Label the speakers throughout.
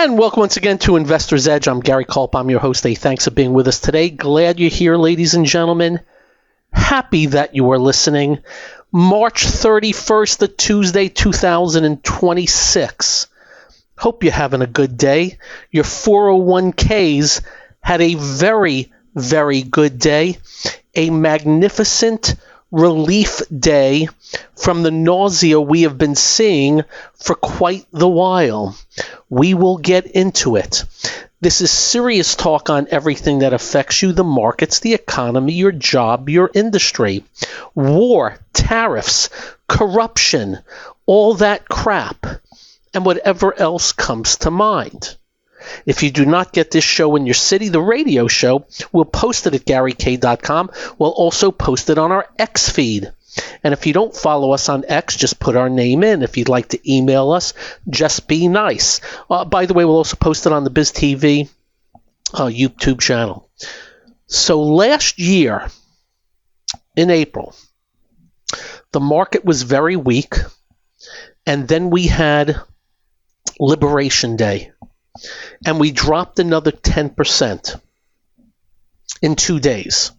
Speaker 1: And welcome once again to Investor's Edge. I'm Gary Kaltbaum, your host. Hey, thanks for being with us today. Glad you're here, ladies and gentlemen. Happy that you are listening. March 31st, the Tuesday, 2026. Hope you're having a good day. Your 401ks had a very, very good day. A magnificent relief day from the nausea we have been seeing for quite the while. We will get into it. This is serious talk on everything that affects you, the markets, the economy, your job, your industry, war, tariffs, corruption, all that crap, and whatever else comes to mind. If you do not get this show in your city, the radio show, we'll post it at GaryK.com. We'll also post it on our X feed. And if you don't follow us on X, just put our name in. If you'd like to email us, just be nice. By the way, we'll also post it on the BizTV YouTube channel. So last year, in April, the market was very weak. And then we had Liberation Day. And we dropped another 10% in 2 days.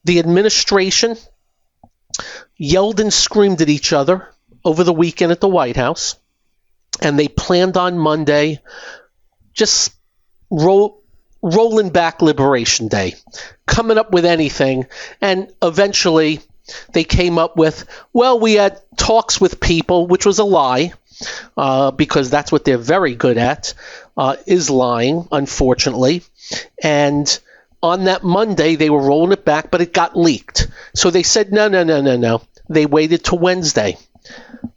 Speaker 1: The administration yelled and screamed at each other over the weekend at the White House, and they planned on Monday just rolling back Liberation Day, coming up with anything, and eventually they came up with, well, we had talks with people, which was a lie, because that's what they're very good at, is lying, unfortunately. And on that Monday, they were rolling it back, but it got leaked. So they said, no. They waited till Wednesday.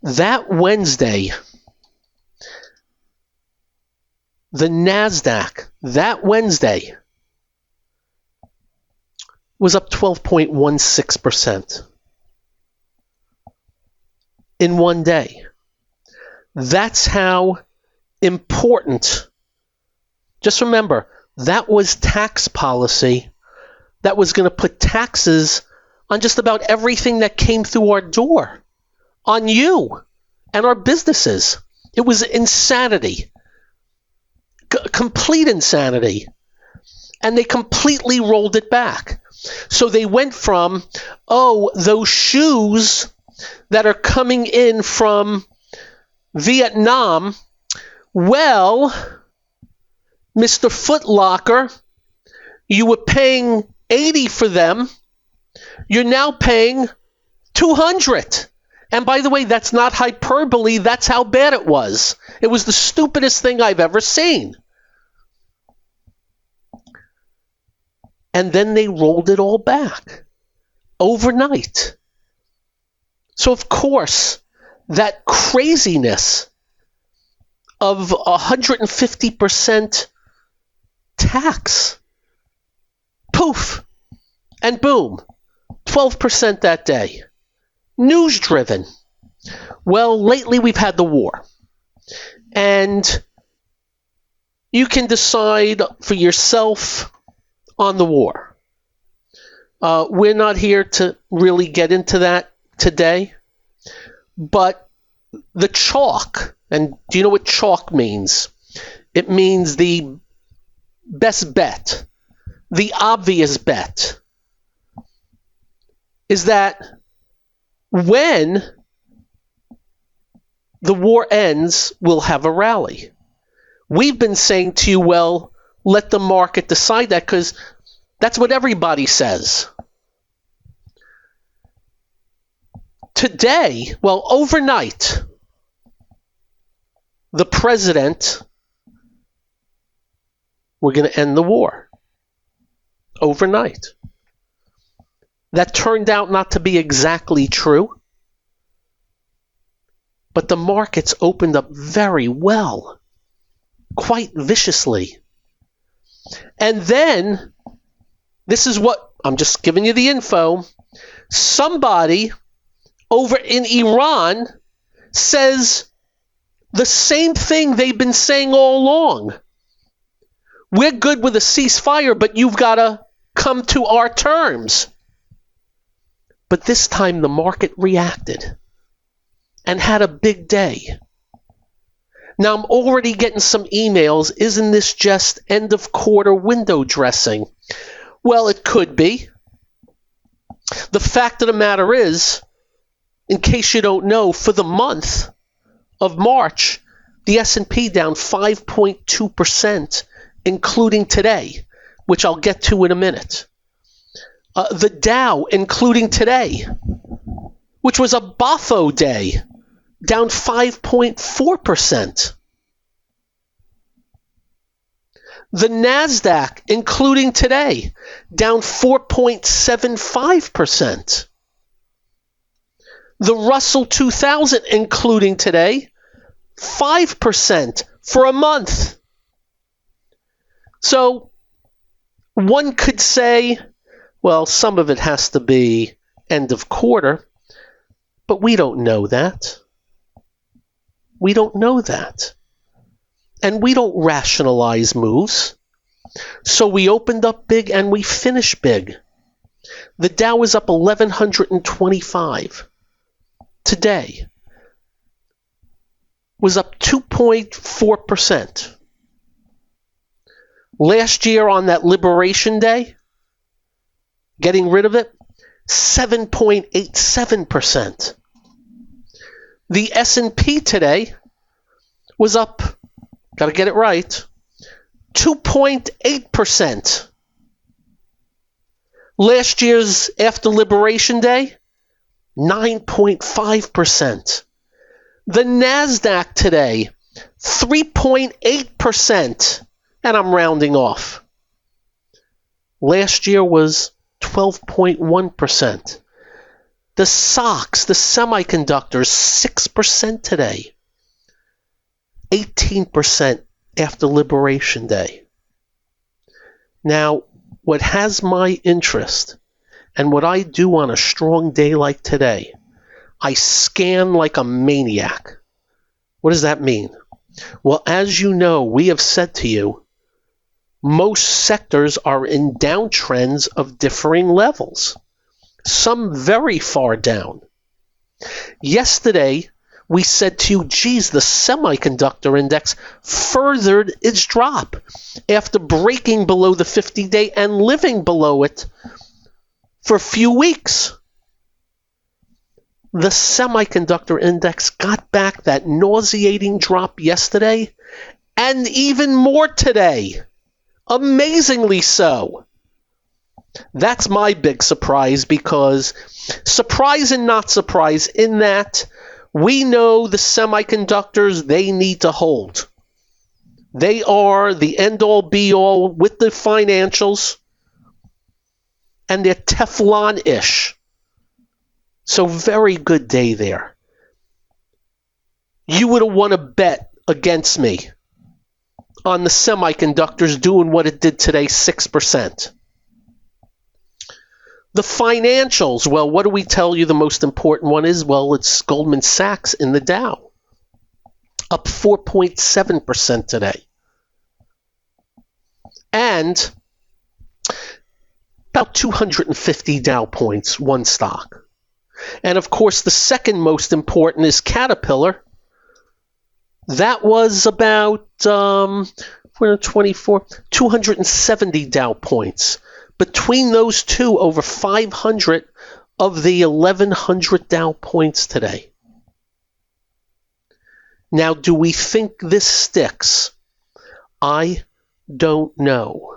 Speaker 1: That Wednesday, the NASDAQ, that Wednesday, was up 12.16% in one day. That's how important. Just remember, that was tax policy that was going to put taxes on just about everything that came through our door, on you and our businesses. It was insanity, complete insanity. And they completely rolled it back. So they went from, those shoes that are coming in from Vietnam, well, Mr. Foot Locker, you were paying $80 for them. You're now paying $200. And by the way, that's not hyperbole. That's how bad it was. It was the stupidest thing I've ever seen. And then they rolled it all back overnight. So, of course, that craziness of 150% tax, poof, and boom, 12% that day. News driven. Well, lately we've had the war. And you can decide for yourself on the war. We're not here to really get into that today. But the chalk, and do you know what chalk means? It means the best bet, the obvious bet, is that when the war ends, we'll have a rally. We've been saying to you, well, let the market decide that, because that's what everybody says. Today, well, overnight, the president, we're going to end the war. Overnight. That turned out not to be exactly true. But the markets opened up very well. Quite viciously. And then, this is what, I'm just giving you the info, somebody over in Iran says the same thing they've been saying all along. We're good with a ceasefire, but you've got to come to our terms. But this time the market reacted and had a big day. Now, I'm already getting some emails. Isn't this just end of quarter window dressing? Well, it could be. The fact of the matter is, in case you don't know, for the month of March, the S&P down 5.2%, including today, which I'll get to in a minute. The Dow, including today, which was a boffo day, down 5.4%. The NASDAQ, including today, down 4.75%. The Russell 2000, including today, 5% for a month. So one could say, well, some of it has to be end of quarter, but we don't know that. We don't know that. And we don't rationalize moves. So we opened up big and we finished big. The Dow is up 1,125. Today was up 2.4%. Last year on that Liberation Day, getting rid of it, 7.87%. The S&P today was up, got to get it right, 2.8%. Last year's after Liberation Day, 9.5%. The NASDAQ today, 3.8%, and I'm rounding off. Last year was 12.1%. The stocks, the semiconductors, 6% today. 18% after Liberation Day. Now, what has my interest and what I do on a strong day like today, I scan like a maniac. What does that mean? Well, as you know, we have said to you, most sectors are in downtrends of differing levels, some very far down. Yesterday, we said to you, geez, the semiconductor index furthered its drop after breaking below the 50-day and living below it for a few weeks. The semiconductor index got back that nauseating drop yesterday and even more today. Amazingly so. That's my big surprise, because surprise and not surprise in that we know the semiconductors, they need to hold. They are the end-all be-all with the financials, and they're Teflon-ish. So very good day there. You would have won a bet against me on the semiconductors doing what it did today, 6%. The financials, well, what do we tell you the most important one is? Well, it's Goldman Sachs in the Dow, up 4.7% today. And about 250 Dow points, one stock. And of course, the second most important is Caterpillar. That was about 270 Dow points. Between those two, over 500 of the 1,100 Dow points today. Now, do we think this sticks? I don't know.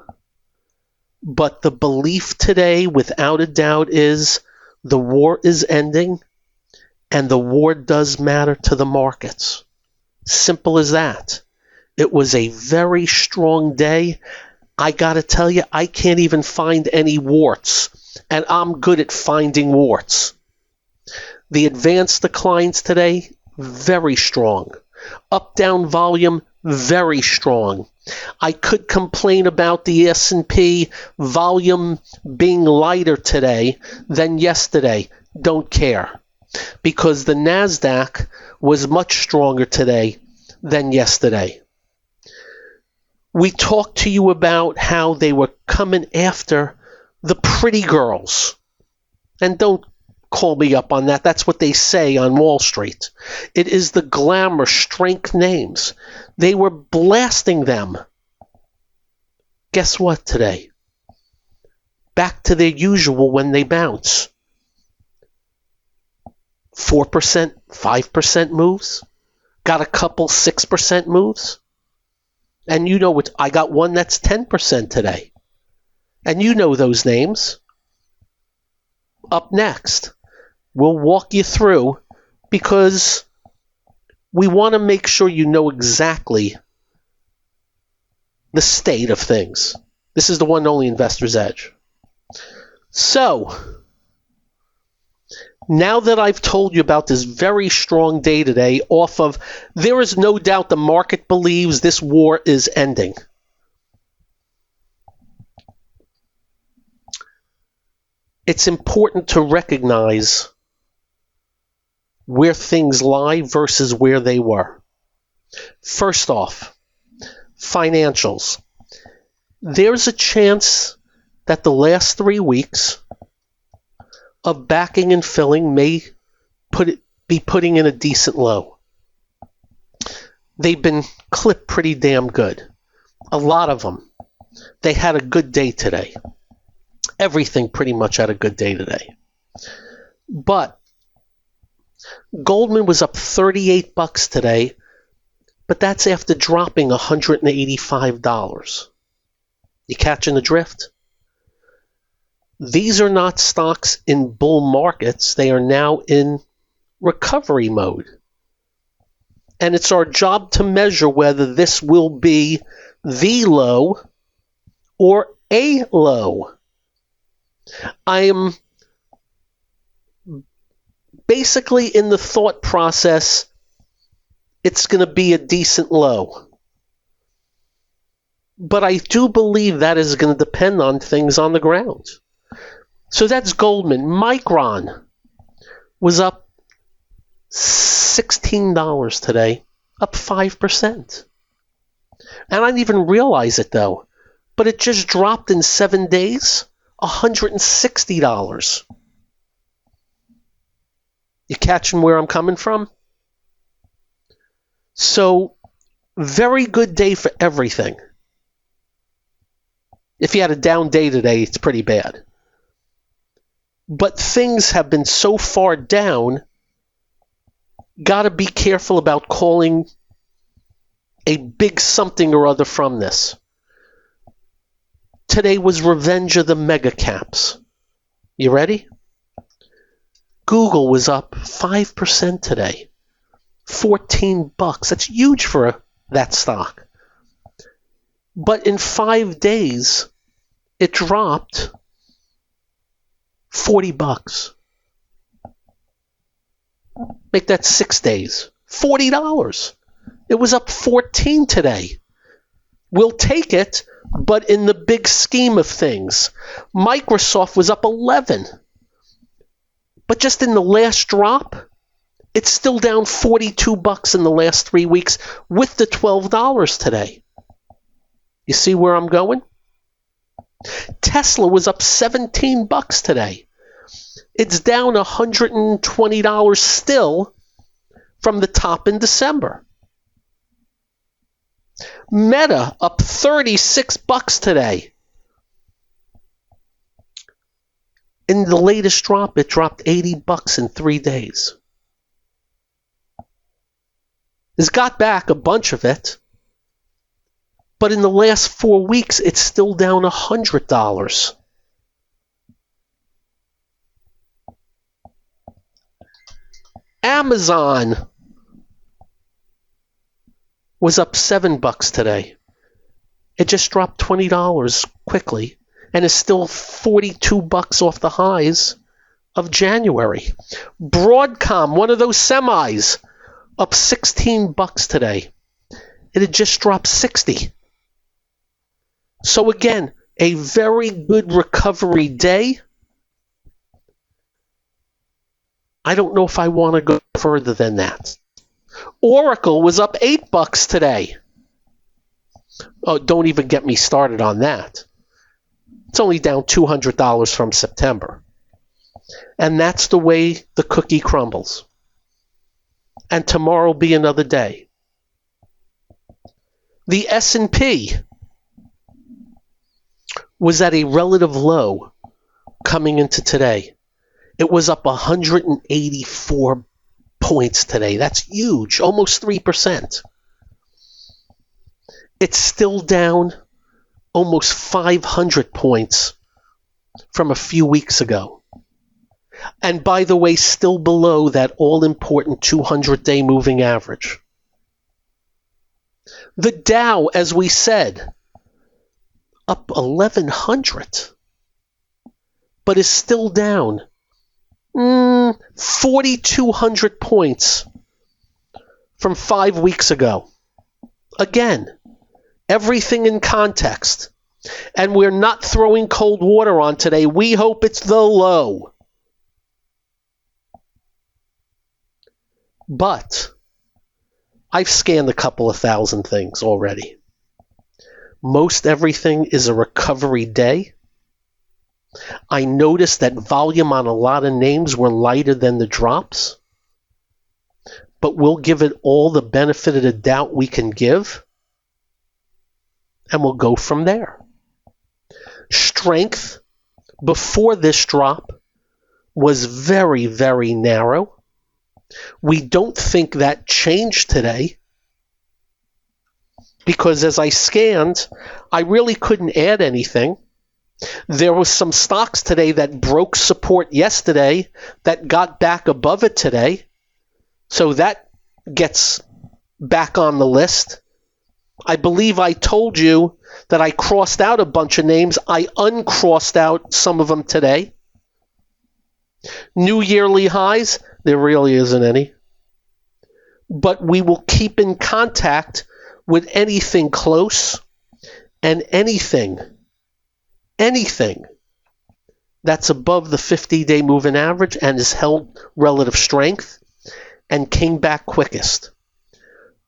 Speaker 1: But the belief today, without a doubt, is the war is ending, and the war does matter to the markets. Simple as that. It was a very strong day. I got to tell you, I can't even find any warts, and I'm good at finding warts. The advanced declines today, very strong. Up-down volume, very strong. I could complain about the S&P volume being lighter today than yesterday. Don't care, because the NASDAQ was much stronger today than yesterday. We talked to you about how they were coming after the pretty girls. And don't call me up on that. That's what they say on Wall Street. It is the glamour strength names. They were blasting them. Guess what today? Back to their usual when they bounce. 4%, 5% moves. Got a couple 6% moves. And you know what? I got one that's 10% today. And you know those names. Up next, we'll walk you through because we want to make sure you know exactly the state of things. This is the one and only Investor's Edge. So, now that I've told you about this very strong day today off of, there is no doubt the market believes this war is ending. It's important to recognize where things lie versus where they were. First off, financials. There's a chance that the last 3 weeks of backing and filling may be putting in a decent low. They've been clipped pretty damn good. A lot of them. They had a good day today. Everything pretty much had a good day today. But Goldman was up $38 today, but that's after dropping $185. You catching the drift? These are not stocks in bull markets. They are now in recovery mode. And it's our job to measure whether this will be the low or a low. I am basically in the thought process, it's going to be a decent low. But I do believe that is going to depend on things on the ground. So that's Goldman. Micron was up $16 today, up 5%. And I didn't even realize it though, but it just dropped in 7 days, $160. You catching where I'm coming from? So, very good day for everything. If you had a down day today, it's pretty bad. But things have been so far down, got to be careful about calling a big something or other from this. Today was revenge of the mega caps. You ready? Google was up 5% today. $14. That's huge for that stock. But in 5 days, it dropped $40. Make that 6 days. $40. It was up 14 today. We'll take it, but in the big scheme of things, Microsoft was up 11. But just in the last drop, it's still down $42 in the last 3 weeks with the $12 today. You see where I'm going? Tesla was up $17 today. It's down $120 still from the top in December. Meta up $36 today. In the latest drop, it dropped $80 in 3 days. It's got back a bunch of it, but in the last 4 weeks, it's still down $100. Amazon was up $7 today. It just dropped $20 quickly and is still $42 off the highs of January. Broadcom, one of those semis, up $16 today. It had just dropped 60. So again, a very good recovery day. I don't know if I want to go further than that. Oracle was up $8 today. Oh, don't even get me started on that. It's only down $200 from September. And that's the way the cookie crumbles. And tomorrow will be another day. The S&P was at a relative low coming into today. It was up 184 points today. That's huge, almost 3%. It's still down almost 500 points from a few weeks ago. And by the way, still below that all-important 200-day moving average. The Dow, as we said, up 1,100, but is still down 4,200 points from 5 weeks ago. Again, everything in context. And we're not throwing cold water on today. We hope it's the low. But I've scanned a couple of thousand things already. Most everything is a recovery day. I noticed that volume on a lot of names were lighter than the drops. But we'll give it all the benefit of the doubt we can give. And we'll go from there. Strength before this drop was very, very narrow. We don't think that changed today because as I scanned, I really couldn't add anything. There was some stocks today that broke support yesterday that got back above it today. So that gets back on the list. I believe I told you that I crossed out a bunch of names. I uncrossed out some of them today. New yearly highs, there really isn't any. But we will keep in contact with anything close and anything that's above the 50-day moving average and has held relative strength and came back quickest.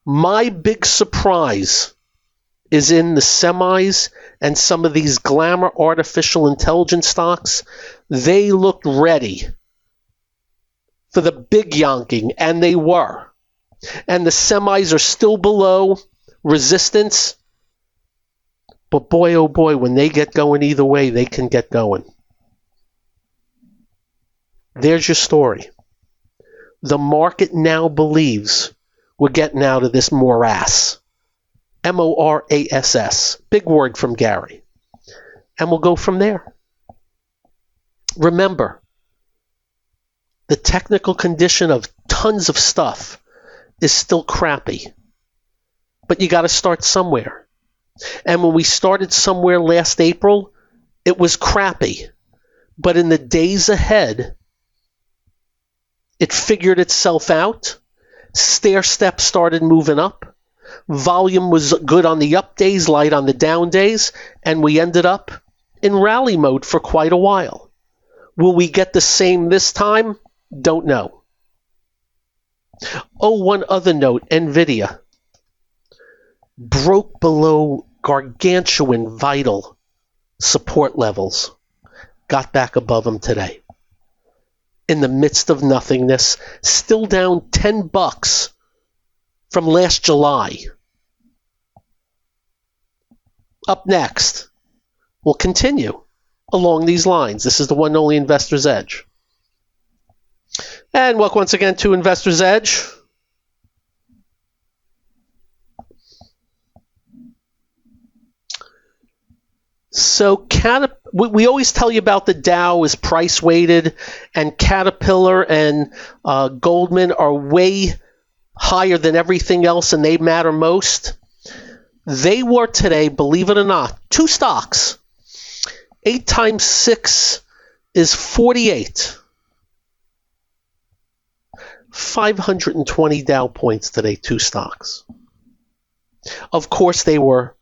Speaker 1: My big surprise is in the semis and some of these glamour artificial intelligence stocks. They looked ready for the big yonking, and they were. And the semis are still below resistance. But boy, oh boy, when they get going either way, they can get going. There's your story. The market now believes we're getting out of this morass. M-O-R-A-S-S. Big word from Gary. And we'll go from there. Remember, the technical condition of tons of stuff is still crappy. But you got to start somewhere. And when we started somewhere last April, it was crappy. But in the days ahead, it figured itself out. Stair steps started moving up. Volume was good on the up days, light on the down days, and we ended up in rally mode for quite a while. Will we get the same this time? Don't know. Oh, one other note, NVIDIA broke below gargantuan vital support levels. Got back above them today. In the midst of nothingness, still down $10 from last July. Up next, we'll continue along these lines. This is the one and only Investor's Edge. And welcome once again to Investor's Edge. So we always tell you about the Dow is price weighted, and Caterpillar and Goldman are way higher than everything else, and they matter most. They were today, believe it or not, two stocks. 8 times 6 is 48. 520 Dow points today, two stocks. Of course, they were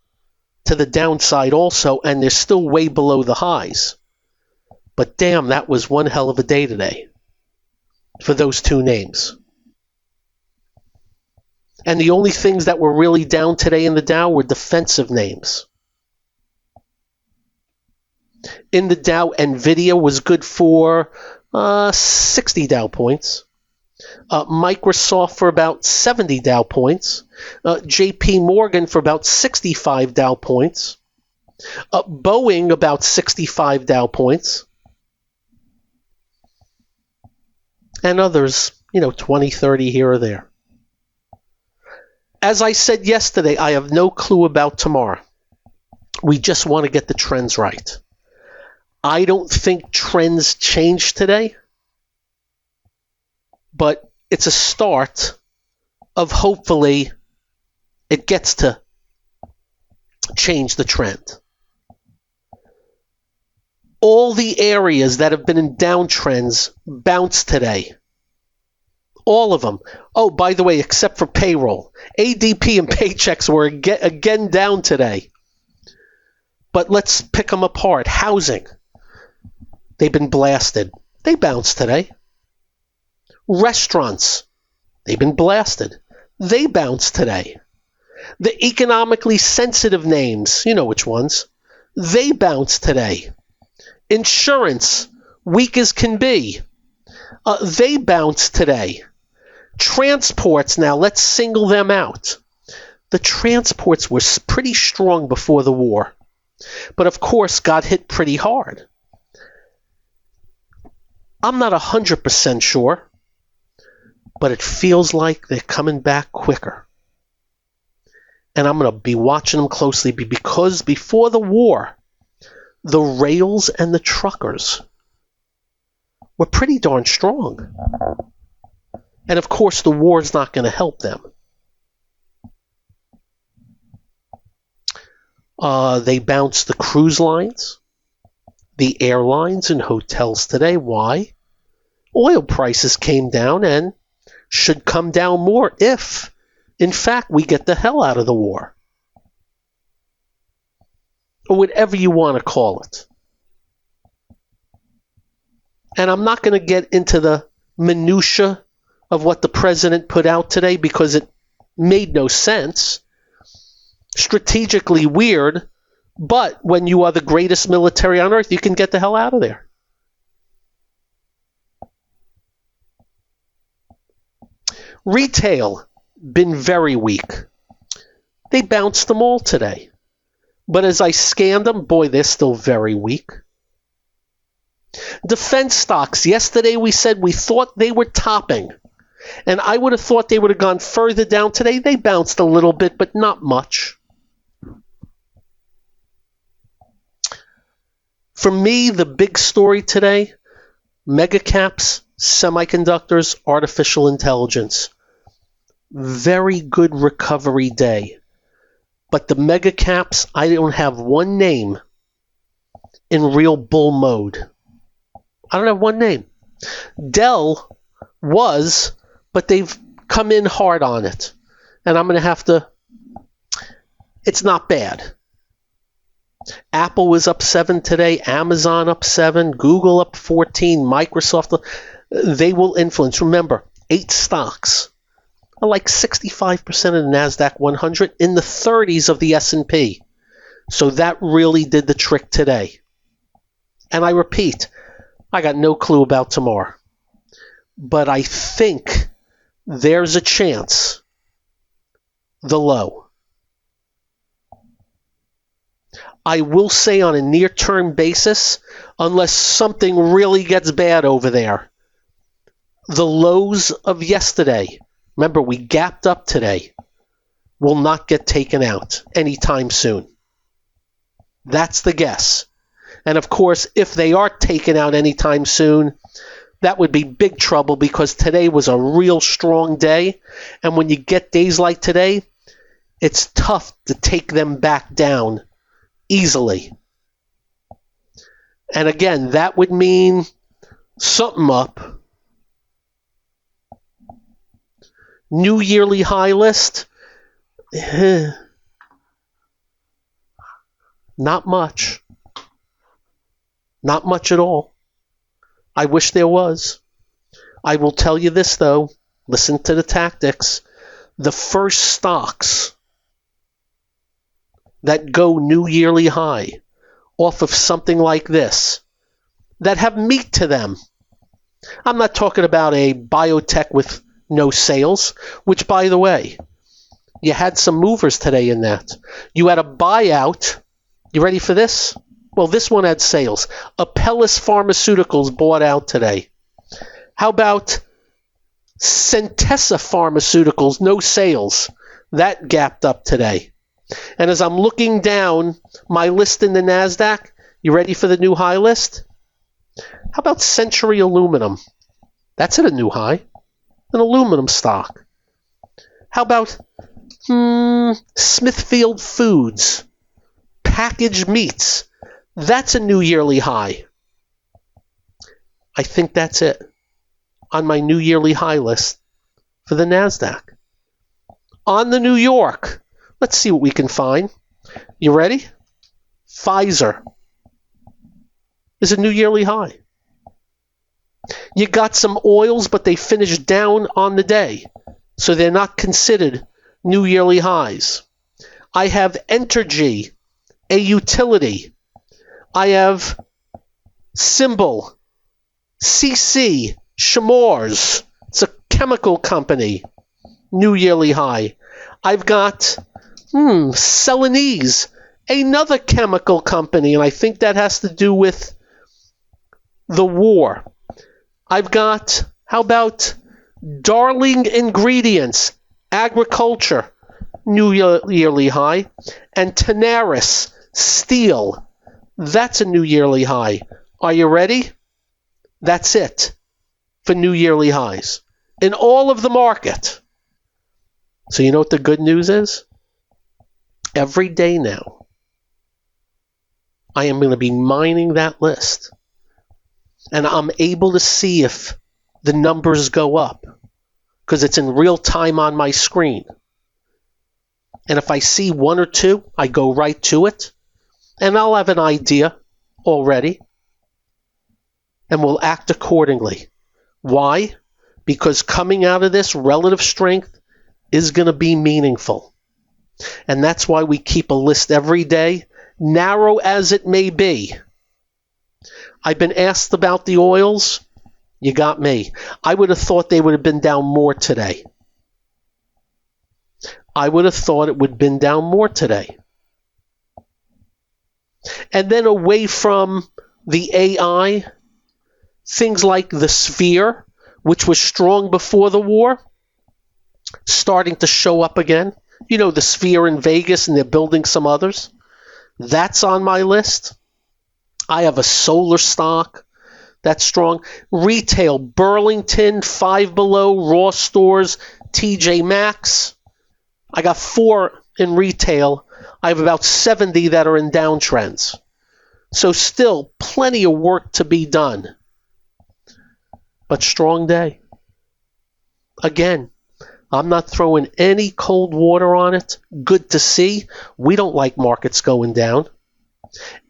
Speaker 1: to the downside also, and they're still way below the highs. But damn, that was one hell of a day today for those two names. And the only things that were really down today in the Dow were defensive names. In the Dow, NVIDIA was good for 60 Dow points. Microsoft for about 70 Dow points. JP Morgan for about 65 Dow points. Boeing about 65 Dow points. And others, 20, 30 here or there. As I said yesterday, I have no clue about tomorrow. We just want to get the trends right. I don't think trends change today, but it's a start of hopefully it gets to change the trend. All the areas that have been in downtrends bounce today. All of them. Oh, by the way, except for payroll. ADP and paychecks were again down today. But let's pick them apart. Housing. They've been blasted. They bounced today. Restaurants. They've been blasted. They bounced today. The economically sensitive names, you know which ones, they bounced today. Insurance, weak as can be. They bounced today. Transports, now let's single them out. The transports were pretty strong before the war, but of course got hit pretty hard. I'm not 100% sure, but it feels like they're coming back quicker. And I'm going to be watching them closely because before the war, the rails and the truckers were pretty darn strong. And of course, the war is not going to help them. They bounced the cruise lines, the airlines, and hotels today. Why? Oil prices came down and should come down more if, in fact, we get the hell out of the war. Or whatever you want to call it. And I'm not going to get into the minutia of what the president put out today because it made no sense. Strategically weird, but when you are the greatest military on earth, you can get the hell out of there. Retail, been very weak. They bounced them all today. But as I scanned them, boy, they're still very weak. Defense stocks, yesterday we said we thought they were topping. And I would have thought they would have gone further down today. They bounced a little bit, but not much. For me, the big story today, mega caps, semiconductors, artificial intelligence. Very good recovery day. But the mega caps, I don't have one name in real bull mode. I don't have one name. Dell was, but they've come in hard on it. And I'm going to have to, it's not bad. Apple was up 7 today, Amazon up 7, Google up 14, Microsoft, they will influence. Remember, 8 stocks are like 65% of the NASDAQ 100, in the 30s of the S&P. So that really did the trick today. And I repeat, I got no clue about tomorrow. But I think there's a chance the low. I will say on a near-term basis, unless something really gets bad over there, the lows of yesterday, remember we gapped up today, will not get taken out anytime soon. That's the guess. And of course, if they are taken out anytime soon, that would be big trouble because today was a real strong day. And when you get days like today, it's tough to take them back down easily. And again, that would mean something up. New yearly high list? Not much. Not much at all. I wish there was. I will tell you this, though. Listen to the tactics. The first stocks that go new yearly high off of something like this, that have meat to them, I'm not talking about a biotech with no sales, which, by the way, you had some movers today in that. You had a buyout. You ready for this? Well, this one had sales. Apellis Pharmaceuticals bought out today. How about Centessa Pharmaceuticals, no sales? That gapped up today. And as I'm looking down my list in the NASDAQ, you ready for the new high list? How about Century Aluminum? That's at a new high. An aluminum stock. How about Smithfield Foods? Packaged meats. That's a new yearly high. I think that's it on my new yearly high list for the NASDAQ. On the New York, let's see what we can find. You ready? Pfizer is a new yearly high. You got some oils, but they finished down on the day, so they're not considered new yearly highs. I have Entergy, a utility. I have Symbol, CC, Chemours. It's a chemical company. New yearly high. I've got Celanese, another chemical company, and I think that has to do with the war. I've got, how about Darling Ingredients, agriculture, new yearly high, and Tenaris, steel. That's a new yearly high. Are you ready? That's it for new yearly highs in all of the market. So you know what the good news is? Every day now, I am going to be mining that list. And I'm able to see if the numbers go up because it's in real time on my screen. And if I see one or two, I go right to it. And I'll have an idea already. And we'll act accordingly. Why? Because coming out of this, relative strength is going to be meaningful. And that's why we keep a list every day, narrow as it may be. I've been asked about the oils. You got me. I would have thought they would have been down more today. I would have thought it would have been down more today. And then away from the AI, things like the Sphere, which was strong before the war, starting to show up again. You know, the Sphere in Vegas, and they're building some others. That's on my list. I have a solar stock that's strong. Retail, Burlington, Five Below, Ross Stores, TJ Maxx. I got 4 in retail. I have about 70 that are in downtrends. So still plenty of work to be done. But strong day. Again, I'm not throwing any cold water on it. Good to see. We don't like markets going down.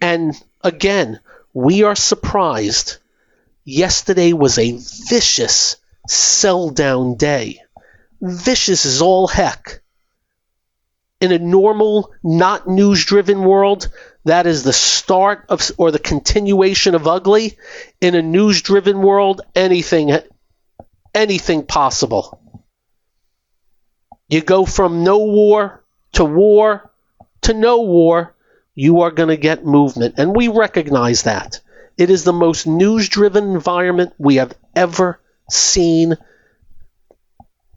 Speaker 1: And again, we are surprised. Yesterday was a vicious sell-down day. Vicious as all heck. In a normal, not news-driven world, that is the start of, or the continuation of ugly. In a news-driven world, anything possible. You go from no war to no war, you are going to get movement. And we recognize that. It is the most news-driven environment we have ever seen,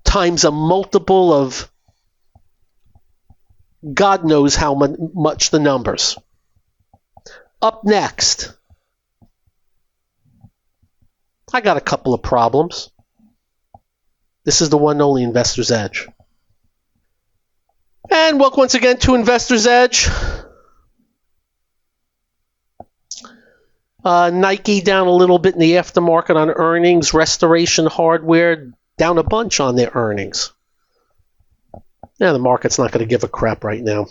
Speaker 1: times a multiple of God knows how much the numbers. Up next, I got a couple of problems. This is the one and only Investor's Edge. And welcome once again to Investor's Edge. Nike down a little bit in the aftermarket on earnings. Restoration Hardware down a bunch on their earnings. Yeah, the market's not going to give a crap right now.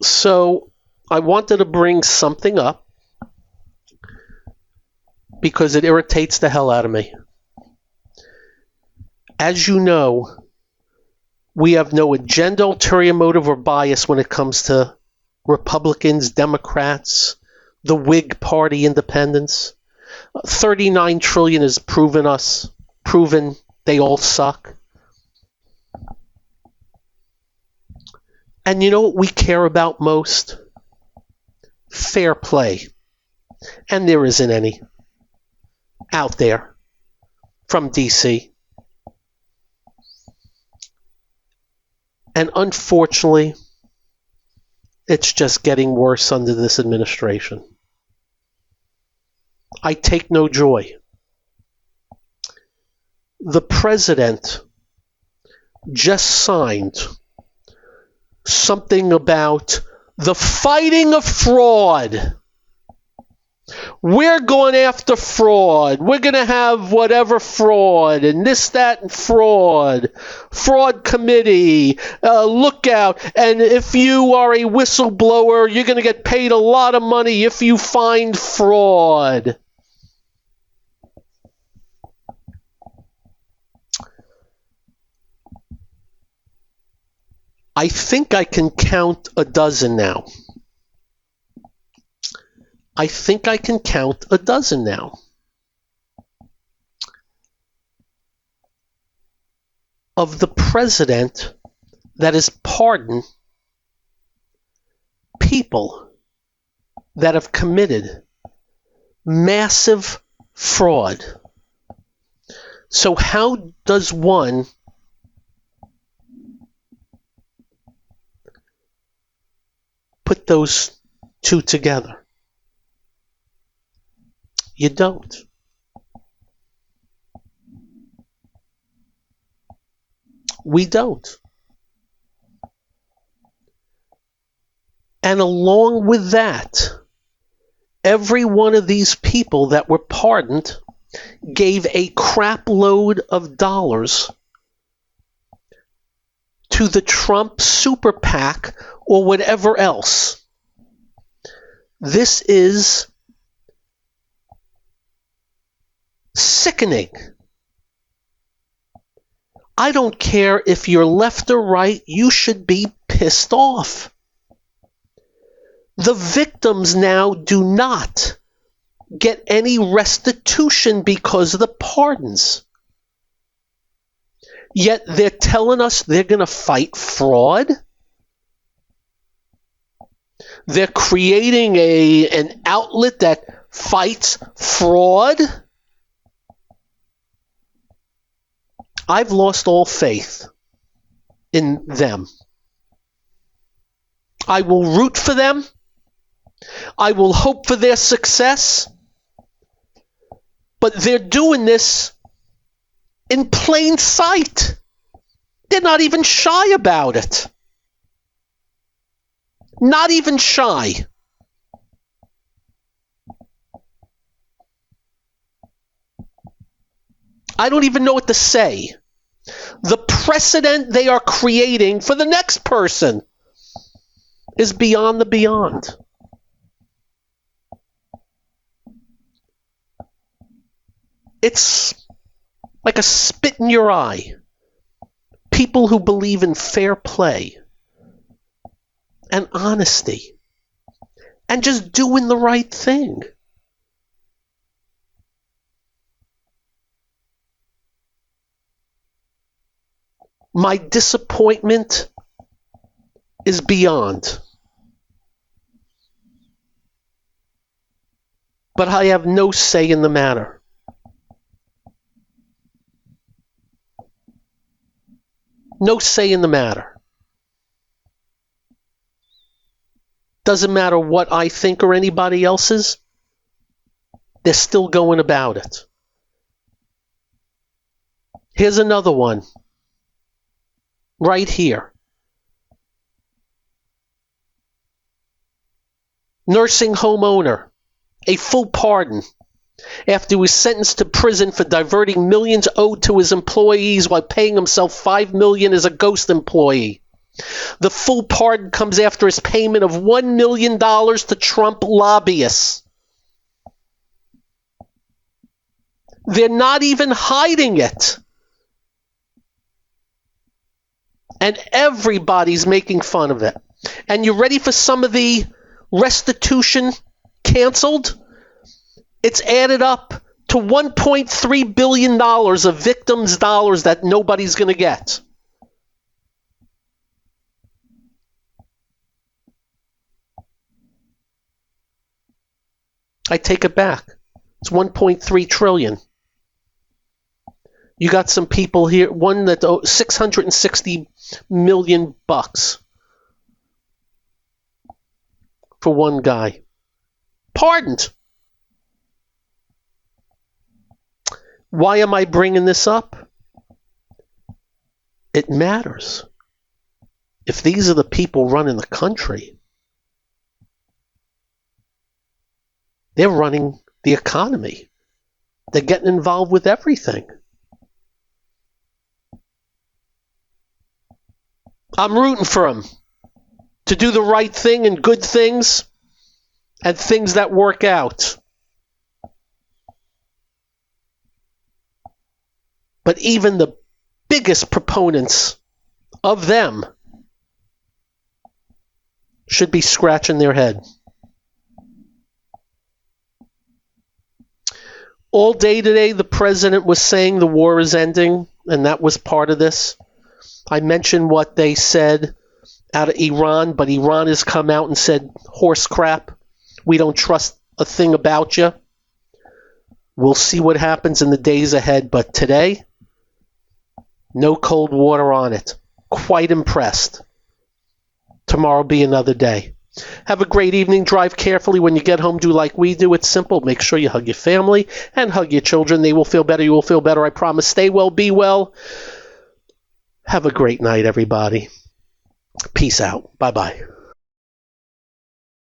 Speaker 1: So I wanted to bring something up because it irritates the hell out of me. As you know, we have no agenda, ulterior motive, or bias when it comes to Republicans, Democrats, the Whig Party, independents. 39 trillion has proven they all suck. And you know what we care about most? Fair play. And there isn't any out there from DC. And unfortunately, it's just getting worse under this administration. I take no joy. The president just signed something about the fighting of fraud. We're going after fraud. We're going to have whatever fraud and this, that, and fraud. Fraud committee. Look out. And if you are a whistleblower, you're going to get paid a lot of money if you find fraud. I think I can count a dozen now. Of the president that has pardoned people that have committed massive fraud. So how does one put those two together? You don't. We don't. And along with that, every one of these people that were pardoned gave a crap load of dollars to the Trump super PAC or whatever else. This is sickening. I don't care if you're left or right, you should be pissed off. The victims now do not get any restitution because of the pardons. Yet they're telling us they're going to fight fraud. They're creating an outlet that fights fraud. I've lost all faith in them. I will root for them. I will hope for their success. But they're doing this in plain sight. They're not even shy about it. Not even shy. I don't even know what to say. The precedent they are creating for the next person is beyond the beyond. It's like a spit in your eye. People who believe in fair play and honesty and just doing the right thing. My disappointment is beyond. But I have no say in the matter. No say in the matter. Doesn't matter what I think or anybody else's. They're still going about it. Here's another one. Right here. Nursing home owner, a full pardon after he was sentenced to prison for diverting millions owed to his employees while paying himself $5 million as a ghost employee. The full pardon comes after his payment of $1 million to Trump lobbyists. They're not even hiding it. And everybody's making fun of it. And you ready for some of the restitution canceled? It's added up to $1.3 billion of victims' dollars that nobody's going to get. I take it back. It's 1.3 trillion. You got some people here, one that owes $660 million for one guy. Pardoned. Why am I bringing this up? It matters. If these are the people running the country, they're running the economy. They're getting involved with everything. I'm rooting for them to do the right thing and good things and things that work out. But even the biggest proponents of them should be scratching their head. All day today, the president was saying the war is ending, and that was part of this. I mentioned what they said out of Iran, but Iran has come out and said, horse crap. We don't trust a thing about you. We'll see what happens in the days ahead, but today, no cold water on it. Quite impressed. Tomorrow will be another day. Have a great evening. Drive carefully. When you get home, do like we do. It's simple. Make sure you hug your family and hug your children. They will feel better. You will feel better. I promise. Stay well. Be well. Have a great night, everybody. Peace out. Bye-bye.